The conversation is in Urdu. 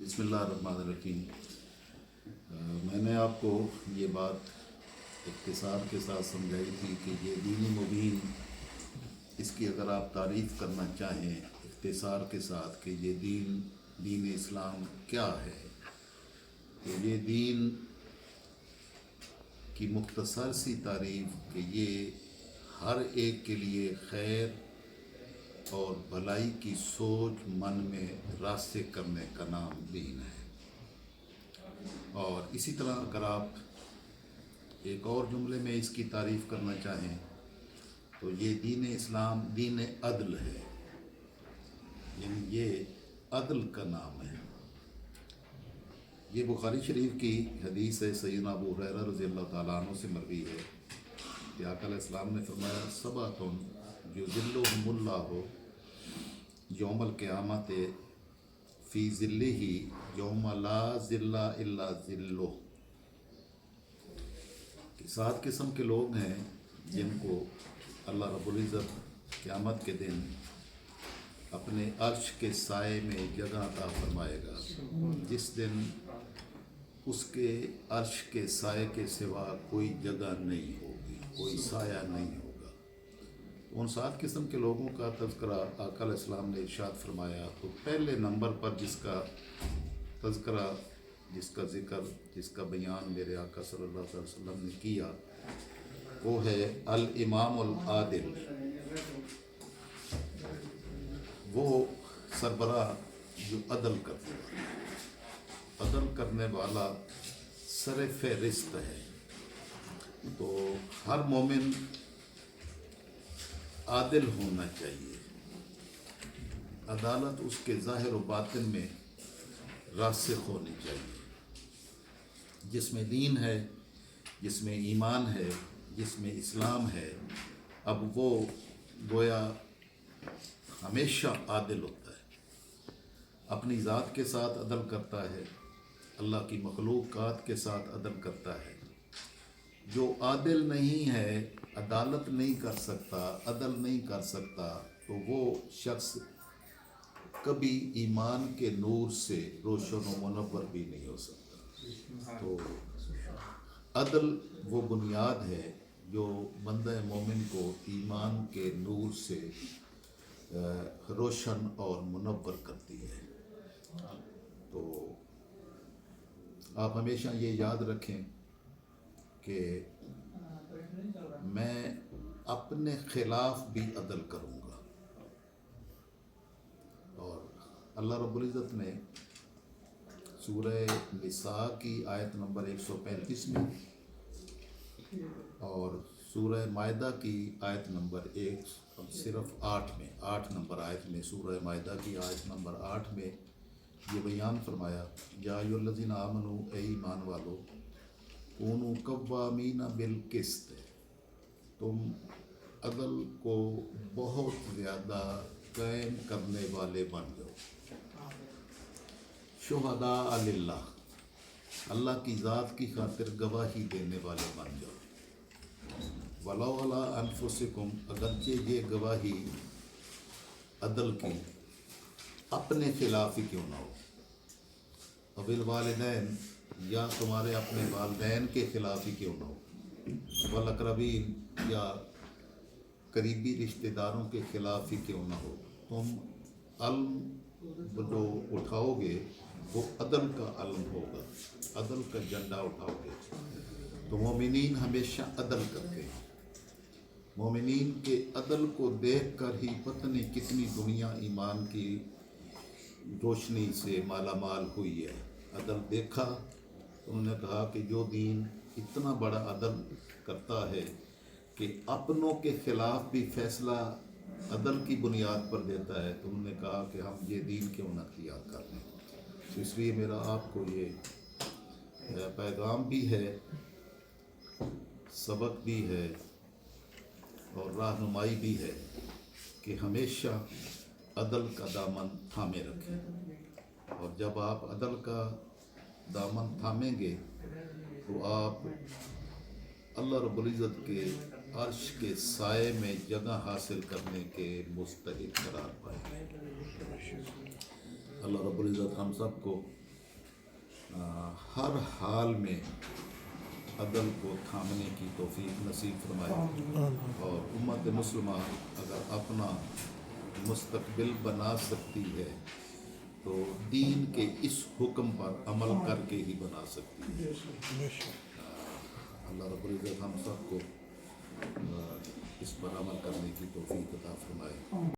بسم اللہ الرحمن الرحیم۔ میں نے آپ کو یہ بات اختصار کے ساتھ سمجھائی تھی کہ یہ دینی مبین، اس کی اگر آپ تعریف کرنا چاہیں اختصار کے ساتھ کہ یہ دین اسلام کیا ہے، تو یہ دین کی مختصر سی تعریف کہ یہ ہر ایک کے لیے خیر اور بھلائی کی سوچ من میں راسخ کرنے کا نام دین ہے۔ اور اسی طرح اگر آپ ایک اور جملے میں اس کی تعریف کرنا چاہیں تو یہ دین اسلام دین عدل ہے، یعنی یہ عدل کا نام ہے۔ یہ بخاری شریف کی حدیث ہے، سیدنا ابو ہریرہ رضی اللہ تعالیٰ عنہ سے مروی ہے کہ آقا علیہ السلام نے فرمایا سبعۃ یظلھم اللہ یوم القیامت فی ظلہ یوم لا ظل الا ظلہ، کہ 7 قسم کے لوگ ہیں جن کو اللہ رب العزت قیامت کے دن اپنے عرش کے سائے میں جگہ عطا فرمائے گا، جس دن اس کے عرش کے سائے کے سوا کوئی جگہ نہیں ہوگی، کوئی سایہ نہیں ہوگا۔ ان 7 قسم کے لوگوں کا تذکرہ آقا علیہ السلام نے ارشاد فرمایا، تو پہلے نمبر پر جس کا تذکرہ، جس کا ذکر، جس کا بیان میرے آقا صلی اللہ علیہ وسلم نے کیا، وہ ہے الامام العادل، وہ سربراہ جو عدل کرنے والا سر فہرست ہے۔ تو ہر مومن عادل ہونا چاہیے، عدالت اس کے ظاہر و باطن میں راسخ ہونی چاہیے۔ جس میں دین ہے، جس میں ایمان ہے، جس میں اسلام ہے، اب وہ گویا ہمیشہ عادل ہوتا ہے، اپنی ذات کے ساتھ عدل کرتا ہے، اللہ کی مخلوقات کے ساتھ عدل کرتا ہے۔ جو عادل نہیں ہے، عدالت نہیں کر سکتا، عدل نہیں کر سکتا، تو وہ شخص کبھی ایمان کے نور سے روشن و منور بھی نہیں ہو سکتا۔ تو عدل وہ بنیاد ہے جو بندہ مومن کو ایمان کے نور سے روشن اور منور کرتی ہے۔ تو آپ ہمیشہ یہ یاد رکھیں کہ میں اپنے خلاف بھی عدل کروں گا، اور اللہ رب العزت نے سورہ نساء کی آیت نمبر 135 میں اور سورہ مائدہ کی آیت نمبر صرف 8 نمبر آیت میں، سورہ مائدہ کی آیت نمبر 8 میں یہ بیان فرمایا، یا ایھا الذین آمنوا، اے ایمان والو، کونوا قوامین بالقسط، تم عدل کو بہت زیادہ قائم کرنے والے بن جاؤ، شہداء للہ، اللہ کی ذات کی خاطر گواہی دینے والے بن جاؤ، ولو علی انفسکم، اگرچہ یہ گواہی عدل کی اپنے خلاف ہی کیوں نہ ہو، وبالوالدین، یا تمہارے اپنے والدین کے خلاف ہی کیوں نہ ہو، والاقربین، یا قریبی رشتہ داروں کے خلاف ہی کیوں نہ ہو، تم علم جو اٹھاؤ گے وہ عدل کا علم ہوگا، عدل کا جھنڈا اٹھاؤ گے۔ تو مومنین ہمیشہ عدل کرتے ہیں، مومنین کے عدل کو دیکھ کر ہی پتہ نہیں کتنی دنیا ایمان کی روشنی سے مالا مال ہوئی ہے۔ عدل دیکھا تو انہوں نے کہا کہ جو دین اتنا بڑا عدل کرتا ہے کہ اپنوں کے خلاف بھی فیصلہ عدل کی بنیاد پر دیتا ہے، تو انہوں نے کہا کہ ہم یہ دین کیوں نہ اختیار کر لیں۔ تو اس لیے میرا آپ کو یہ پیغام بھی ہے، سبق بھی ہے اور رہنمائی بھی ہے کہ ہمیشہ عدل کا دامن تھامے رکھیں، اور جب آپ عدل کا دامن تھامیں گے تو آپ اللہ رب العزت کے عرش کے سائے میں جگہ حاصل کرنے کے مستحق قرار پائیں گے۔ اللہ رب العزت ہم سب کو ہر حال میں عدل کو تھامنے کی توفیق نصیب فرمائے، اور امت مسلمہ اگر اپنا مستقبل بنا سکتی ہے تو دین کے اس حکم پر عمل کر کے ہی بنا سکتی ہے۔ اللہ رب العزت ہم سب کو اس پر عمل کرنے کی توفیق عطا فرمائے۔